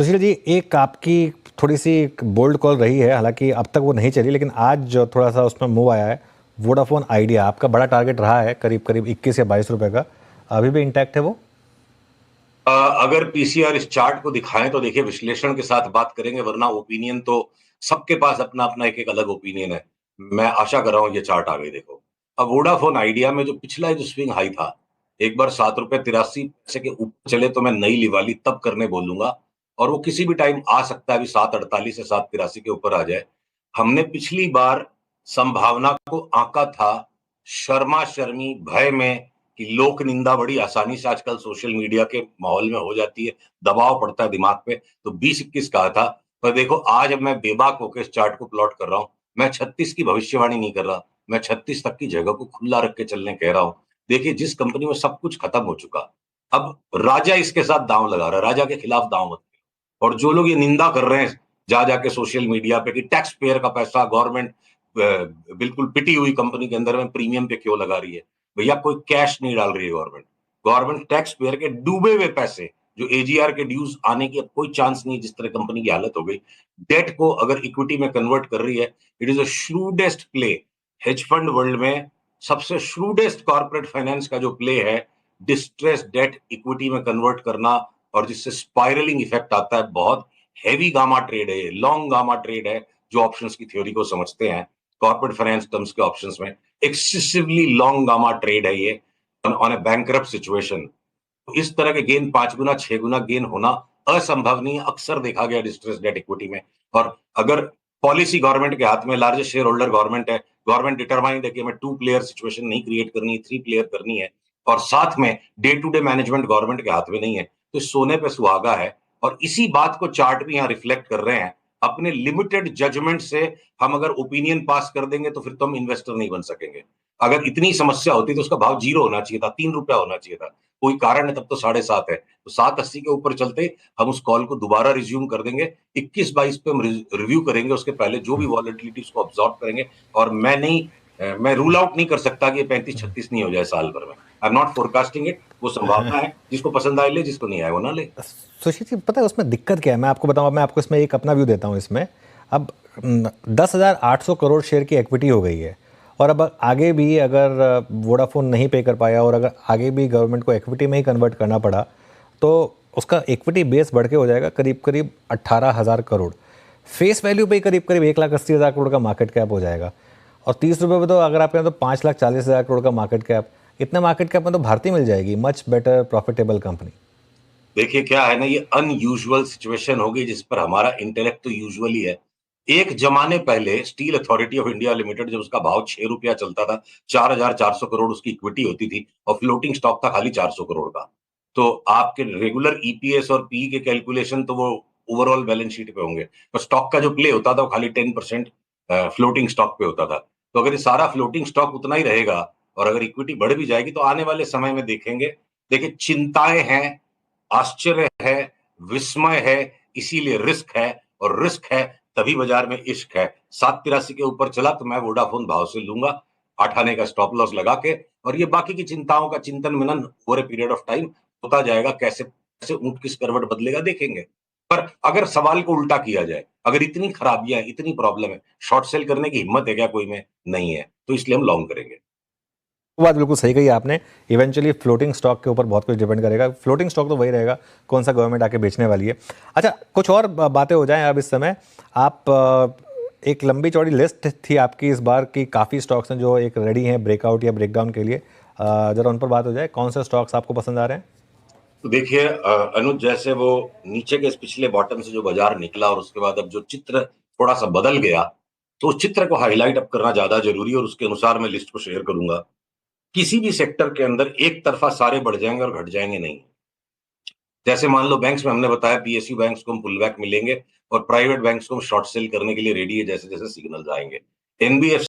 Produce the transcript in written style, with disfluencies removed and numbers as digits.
सुशील जी, एक आपकी थोड़ी सी बोल्ड कॉल रही है, हालांकि अब तक वो नहीं चली, लेकिन आज जो थोड़ा सा उसमें मूव आया है, वोडाफोन आइडिया आपका बड़ा टारगेट रहा है, करीब करीब 21 या 22 रुपए का। अभी भी इंटैक्ट है वो? अगर पीसीआर इस चार्ट को दिखाएं तो देखिए विश्लेषण के साथ बात करेंगे, वरना ओपिनियन तो सबके पास अपना अपना एक एक अलग ओपिनियन है। मैं आशा कर रहा हूं ये चार्ट आ गई। देखो, अब वोडाफोन आइडिया में जो पिछला जो स्विंग हाई था, एक बार 7 रुपए 83 पैसे के ऊपर चले तो मैं नई लिवाली तब करने बोलूंगा, और वो किसी भी टाइम आ सकता है। अभी 7.48 से 7.83 के ऊपर आ जाए। हमने पिछली बार संभावना को आंका था शर्मा शर्मी भय में कि लोक निंदा बड़ी आसानी से आजकल सोशल मीडिया के माहौल में हो जाती है, दबाव पड़ता है दिमाग पे, तो 20-21 कहा था। पर देखो आज अब मैं बेबाक होकर इस चार्ट को प्लॉट कर रहा हूं। मैं 36 की भविष्यवाणी नहीं कर रहा, मैं 36 तक की जगह को खुला रख के चलने कह रहा हूं। देखिए, जिस कंपनी में सब कुछ खत्म हो चुका, अब राजा इसके साथ दांव लगा रहा है, राजा के खिलाफ दांव मत। और जो लोग ये निंदा कर रहे हैं जा जाके सोशल मीडिया पे कि टैक्स पेयर का पैसा गवर्नमेंट बिल्कुल पिटी हुई कंपनी के अंदर में प्रीमियम पे क्यों लगा रही है, भैया कोई कैश नहीं डाल रही है गवर्नमेंट। गवर्नमेंट टैक्स पेयर के डूबे हुए पैसे, जो एजीआर के ड्यूज आने की अब कोई चांस नहीं, जिस तरह कंपनी की हालत हो गई, डेट को अगर इक्विटी में कन्वर्ट कर रही है। It is a shrewdest play hedge fund world में। सबसे श्रूडेस्ट कॉर्पोरेट फाइनेंस का जो प्ले है, डिस्ट्रेस डेट इक्विटी में कन्वर्ट करना, और जिससे स्पाइरलिंग इफेक्ट आता है। बहुत हैवी गामा ट्रेड है, ये लॉन्ग गामा ट्रेड है। जो ऑप्शंस की थ्योरी को समझते हैं कॉर्पोरेट फाइनेंस टर्म्स के ऑप्शंस में, एक्सेसिवली लॉन्ग गामा ट्रेड है ये ऑन ए बैंकरप्ट सिचुएशन। तो इस तरह के गेन 5 गुना 6 गुना गेन होना असंभव नहीं है, अक्सर देखा गया डिस्ट्रेस डेट इक्विटी में। और अगर पॉलिसी गवर्नमेंट के हाथ में, लार्जेस्ट शेयर होल्डर गवर्नमेंट है, गवर्नमेंट डिटरमाइंड है कि हमें 2 प्लेयर सिचुएशन नहीं क्रिएट करनी, 3 प्लेयर करनी है, और साथ में day to day management government के हाथ में नहीं है, तो सोने पे सुहागा है। और इसी बात को चार्ट भी यहाँ रिफ्लेक्ट कर रहे हैं। अपने लिमिटेड जजमेंट से हम अगर ओपिनियन पास कर देंगे तो फिर तो हम इन्वेस्टर नहीं बन सकेंगे। अगर इतनी समस्या होती तो उसका भाव 0 होना चाहिए था, 3 रुपया होना चाहिए था। कोई कारण है तब तो 7.5 है, तो 7.80 के ऊपर चलते हम उस कॉल को दोबारा रिज्यूम कर देंगे। 21-22 पे हम रिव्यू करेंगे, उसके पहले जो भी वॉलेटिलिटी उसको ऑब्जॉर्व करेंगे। और मैं रूल आउट नहीं कर सकता कि 35-36 नहीं हो जाए साल भर में। I am not forecasting it. वो संभावना है, जिसको पसंद आए ले, जिसको नहीं आए वो ना ले। सुशील जी, पता है उसमें दिक्कत क्या है? मैं आपको बताऊं, मैं आपको इसमें एक अपना व्यू देता हूं इसमें। अब 10,800 करोड़ शेयर की इक्विटी हो गई है, और अब आगे भी अगर वोडाफोन नहीं पे कर पाया और अगर आगे भी गवर्नमेंट को इक्विटी में ही कन्वर्ट करना पड़ा, तो उसका इक्विटी बेस बढ़ के हो जाएगा करीब करीब 18,000 करोड़। फेस वैल्यू पे ही करीब करीब 1,80,000 करोड़ का मार्केट कैप हो जाएगा। और 30 रुपये में तो अगर आप कहें तो 5,40,000 करोड़ का मार्केट कैप। इतने मार्केट कैप में तो भारतीय मिल जाएगी, मच बेटर प्रॉफिटेबल कंपनी। देखिए क्या है ना, ये अनयूजुअल सिचुएशन होगी जिस पर हमारा इंटेलेक्ट तो यूजुअली है। एक जमाने पहले steel authority of India limited, जब उसका भाव 6 रुपया चलता था, 4,400 करोड़ उसकी इक्विटी होती थी, और फ्लोटिंग स्टॉक था खाली 400 करोड़ का। तो आपके रेगुलर ईपीएस और पी के कैलकुलेशन तो वो ओवरऑल बैलेंस शीट पे होंगे, पर स्टॉक का जो प्ले होता था वो खाली 10% फ्लोटिंग स्टॉक पे होता था। तो अगर ये सारा फ्लोटिंग स्टॉक उतना ही रहेगा, और अगर इक्विटी बढ़ भी जाएगी, तो आने वाले समय में देखेंगे। देखिए, चिंताएं हैं, आश्चर्य है, विस्मय है, इसीलिए रिस्क है। और रिस्क है तभी बाजार में इश्क है। 7.83 के ऊपर चला तो मैं वोडाफोन भाव से लूंगा, 8 आने का स्टॉप लॉस लगा के। और ये बाकी की चिंताओं का चिंतन मनन over a period of time होता जाएगा। कैसे कैसे ऊंट किस करवट बदलेगा देखेंगे। पर अगर सवाल को उल्टा किया जाए, अगर इतनी खराबियां, इतनी प्रॉब्लम है, शॉर्ट सेल करने की हिम्मत है क्या कोई में? नहीं है, तो इसलिए हम लॉन्ग करेंगे। वो बात बिल्कुल सही कही आपने। इवेंचुअली फ्लोटिंग स्टॉक के ऊपर बहुत कुछ डिपेंड करेगा। फ्लोटिंग स्टॉक तो वही रहेगा, कौन सा गवर्नमेंट आके बेचने वाली है। अच्छा, कुछ और बातें हो जाएं अब इस समय। आप एक लंबी चौड़ी लिस्ट थी आपकी इस बार की, काफ़ी स्टॉक्स हैं जो एक रेडी हैं ब्रेकआउट या ब्रेकडाउन के लिए। ज़रा उन पर बात हो जाए, कौन से स्टॉक्स आपको पसंद आ रहे हैं? तो देखिए अनुज, जैसे वो नीचे के इस पिछले बॉटम से जो बाजार निकला, और उसके बाद अब जो चित्र थोड़ा सा बदल गया, तो उस चित्र को हाईलाइट अप करना ज्यादा जरूरी है, और उसके अनुसार मैं लिस्ट को शेयर करूंगा। किसी भी सेक्टर के अंदर एक तरफा सारे बढ़ जाएंगे और घट जाएंगे नहीं। जैसे मान लो बैंक्स में हमने बताया, पीएसयू बैंक्स को हम पुल बैक मिलेंगे, और प्राइवेट बैंक्स को हम शॉर्ट सेल करने के लिए रेडी है जैसे जैसे सिग्नल आएंगे। एनबीएफसी